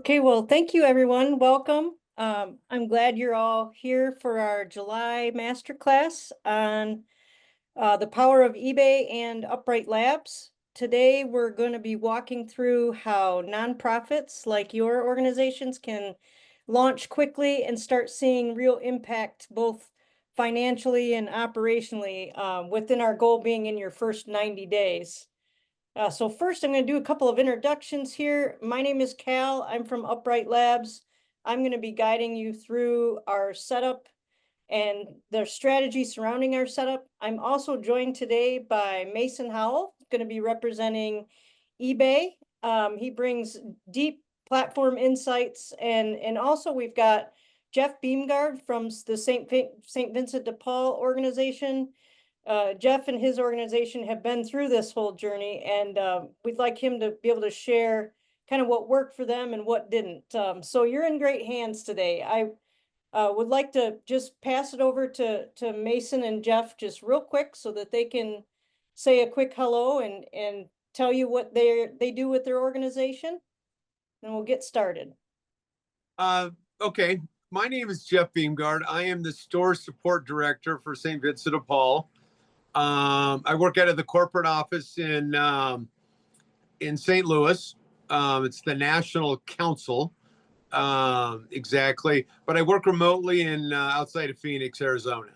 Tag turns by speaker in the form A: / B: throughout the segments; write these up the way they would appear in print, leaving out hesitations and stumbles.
A: Okay, well, thank you, everyone. Welcome. I'm glad you're all here for our July masterclass on the power of eBay and Upright Labs. Today, we're going to be walking through how nonprofits like your organizations can launch quickly and start seeing real impact both financially and operationally within our goal being in your first 90 days. So first, I'm going to do a couple of introductions here. My name is Cal. I'm from Upright Labs. I'm going to be guiding you through our setup and the strategy surrounding our setup. I'm also joined today by Mason Howell, going to be representing eBay. He brings deep platform insights, and also we've got Jeff Beamguard from the St. Vincent de Paul organization. Jeff and his organization have been through this whole journey, and we'd like him to be able to share kind of what worked for them and what didn't. So you're in great hands today. I would like to just pass it over to Mason and Jeff just real quick so that they can say a quick hello and tell you what they do with their organization, and we'll get started.
B: Okay. My name is Jeff Beamguard. I am the store support director for St. Vincent de Paul. I work out of the corporate office in St. Louis. It's the National Council, exactly. But I work remotely in outside of Phoenix, Arizona,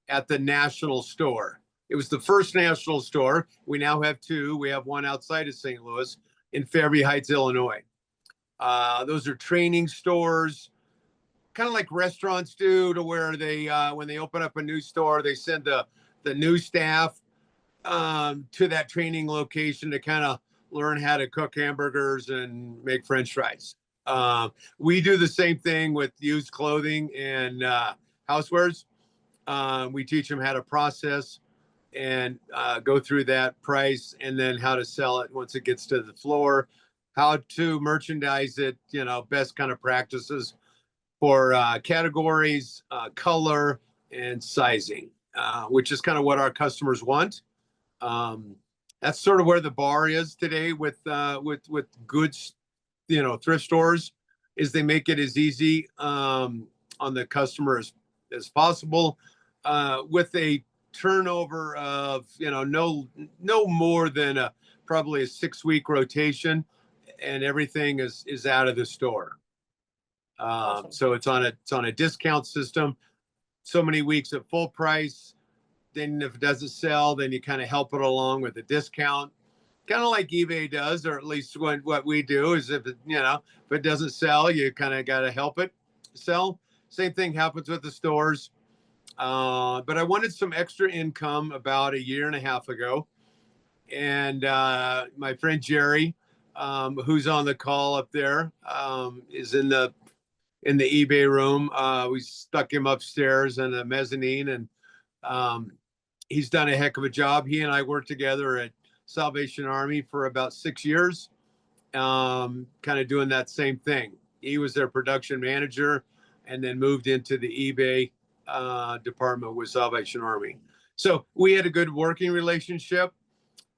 B: at the National Store. It was the first national store. We now have two. We have one outside of St. Louis in Fairview Heights, Illinois. Those are training stores, kind of like restaurants do, to where they when they open up a new store, they send the new staff to that training location to kind of learn how to cook hamburgers and make French fries. We do the same thing with used clothing and housewares. We teach them how to process and go through that price, and then how to sell it once it gets to the floor, how to merchandise it, best kind of practices for categories, color, and sizing. Which is kind of what our customers want. That's sort of where the bar is today with goods, thrift stores, is they make it as easy on the customer as possible, with a turnover of no more than probably a 6-week rotation, and everything is out of the store. Awesome. So it's on a discount system. So many weeks at full price. Then if it doesn't sell, then you kind of help it along with a discount, kind of like eBay does, or at least what we do is if it doesn't sell, you kind of got to help it sell. Same thing happens with the stores. But I wanted some extra income about 1.5 years ago, and my friend Jerry, who's on the call up there, is in the eBay room. We stuck him upstairs in the mezzanine, and he's done a heck of a job. He and I worked together at Salvation Army for about 6 years, kind of doing that same thing. He was their production manager and then moved into the eBay department with Salvation Army. So we had a good working relationship.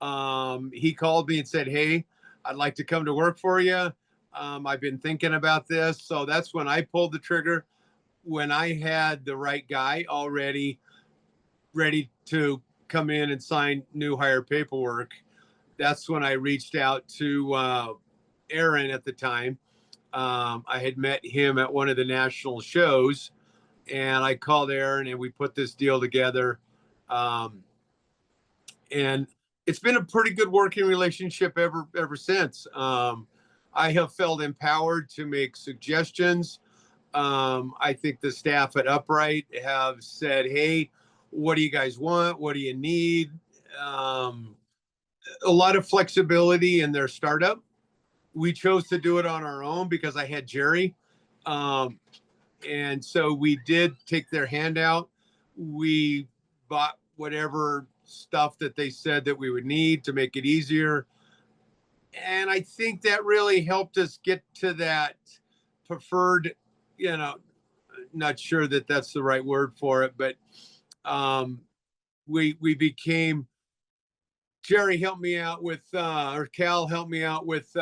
B: He called me and said, "Hey, I'd like to come to work for you. I've been thinking about this." So that's when I pulled the trigger, when I had the right guy already ready to come in and sign new hire paperwork. That's when I reached out to Aaron at the time. I had met him at one of the national shows, and I called Aaron and we put this deal together. And it's been a pretty good working relationship ever since. I have felt empowered to make suggestions. I think the staff at Upright have said, "Hey, what do you guys want? What do you need?" A lot of flexibility in their startup. We chose to do it on our own because I had Jerry. And so we did take their handout. We bought whatever stuff that they said that we would need to make it easier. And I think that really helped us get to that preferred, not sure that that's the right word for it, but we became, Jerry helped me out with, or Cal helped me out with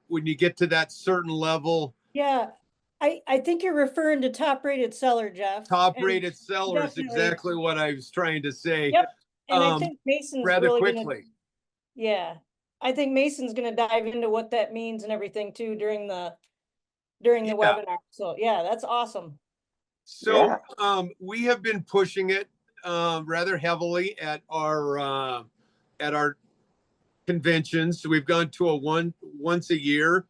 B: when you get to that certain level,
A: Yeah, I think you're referring to top rated seller, Jeff.
B: top
A: And
B: rated seller is
A: definitely,
B: exactly what I was trying to say.
A: yep. And I think Mason's
B: Rather
A: really gonna,
B: quickly.
A: yeah. I think Mason's gonna dive into what that means and everything too during the
B: Yeah.
A: webinar. So yeah, that's awesome.
B: So
C: Yeah.
B: we have been pushing it rather heavily at our conventions. We've gone to a once a year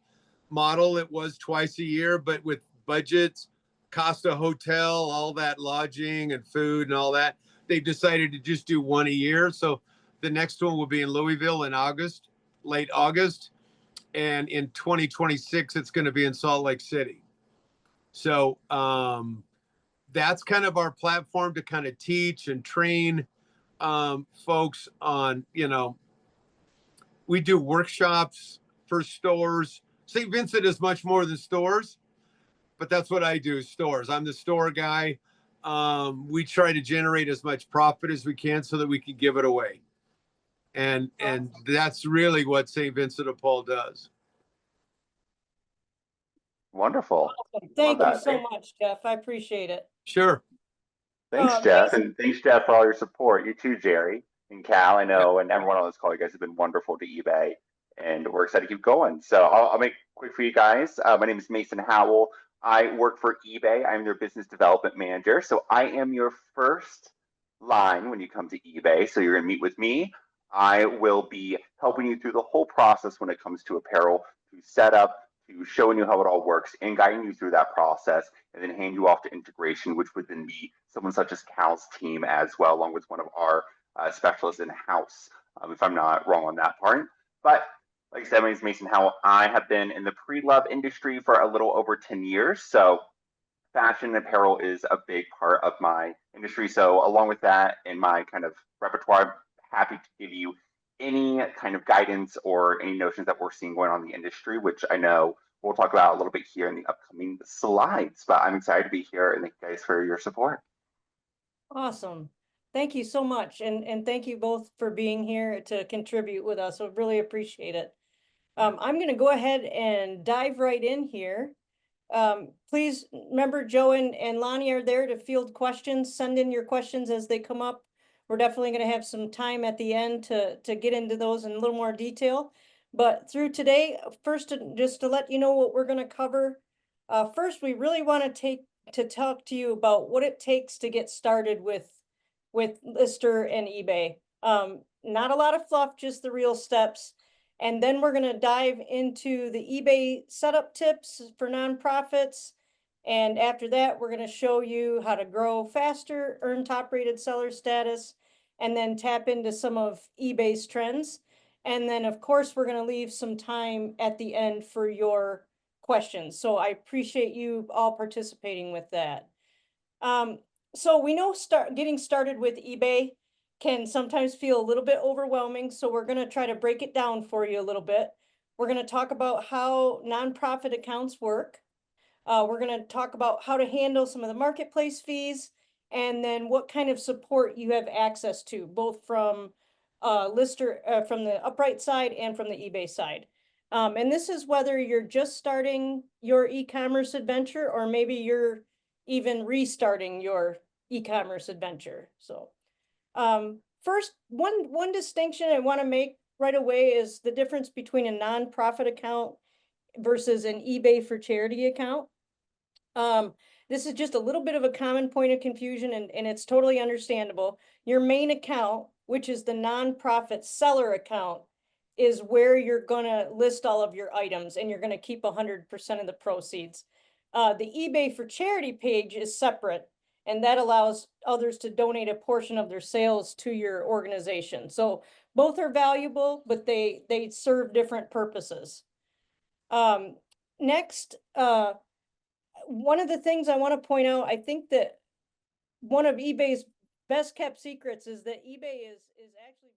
B: model. It was twice a year, but with budgets, cost of hotel, all that lodging and food and all that, they've decided to just do one a year. So the next one will be in Louisville in August, late August. And in 2026, it's going to be in Salt Lake City. So that's kind of our platform to kind of teach and train folks on, we do workshops for stores. St. Vincent is much more than stores, but that's what I do, stores. I'm the store guy. We try to generate as much profit as we can so that we can give it away. And that's really what St. Vincent de Paul does.
C: Wonderful.
A: Awesome. Thank
C: Love
A: you
C: that.
A: so much, Jeff. I appreciate it.
B: Sure.
C: Thanks, Jeff.
A: Mason,
C: And thanks, Jeff, for all your support. You too, Jerry and Cal. I know, and everyone on this call, you guys have been wonderful to eBay, and we're excited to keep going. So I'll make it quick for you guys. My name is Mason Howell. I work for eBay. I'm their business development manager. So I am your first line when you come to eBay. So you're going to meet with me. I will be helping you through the whole process when it comes to apparel, to setup, to showing you how it all works and guiding you through that process, and then hand you off to integration, which would then be someone such as Cal's team as well, along with one of our specialists in-house, if I'm not wrong on that part. But like I said, my name is Mason Howell. I have been in the pre-love industry for a little over 10 years. So fashion and apparel is a big part of my industry. So along with that, in my kind of repertoire, I'm happy to give you any kind of guidance or any notions that we're seeing going on in the industry, which I know we'll talk about a little bit here in the upcoming slides. But I'm excited to be here, and thank you guys for your support.
A: awesome. Thank you so much. And thank you both for being here to contribute with us. I really appreciate it. I'm going to go ahead and dive right in here. Please remember Joe and Lonnie are there to field questions. Send in your questions as they come up. We're definitely going to have some time at the end to get into those in a little more detail. But through today, first, just to let you know what we're going to cover. First, we really want to talk to you about what it takes to get started with Lister and eBay. Not a lot of fluff, just the real steps. And then we're going to dive into the eBay setup tips for nonprofits. And after that, we're going to show you how to grow faster, earn top rated seller status, and then tap into some of eBay's trends. And then, of course, we're going to leave some time at the end for your questions. So I appreciate you all participating with that. So we know getting started with eBay can sometimes feel a little bit overwhelming. So we're going to try to break it down for you a little bit. We're going to talk about how nonprofit accounts work. We're going to talk about how to handle some of the marketplace fees, and then what kind of support you have access to, both from Lister, from the Upright side and from the eBay side. And this is whether you're just starting your e-commerce adventure, or maybe you're even restarting your e-commerce adventure. So first, one distinction I want to make right away is the difference between a nonprofit account versus an eBay for charity account. This is just a little bit of a common point of confusion, and it's totally understandable. Your main account, which is the nonprofit seller account, is where you're going to list all of your items, and you're going to keep 100% of the proceeds. The eBay for charity page is separate, and that allows others to donate a portion of their sales to your organization. So both are valuable, but they serve different purposes. Next, one of the things I want to point out, I think that one of eBay's best kept secrets is that eBay is actually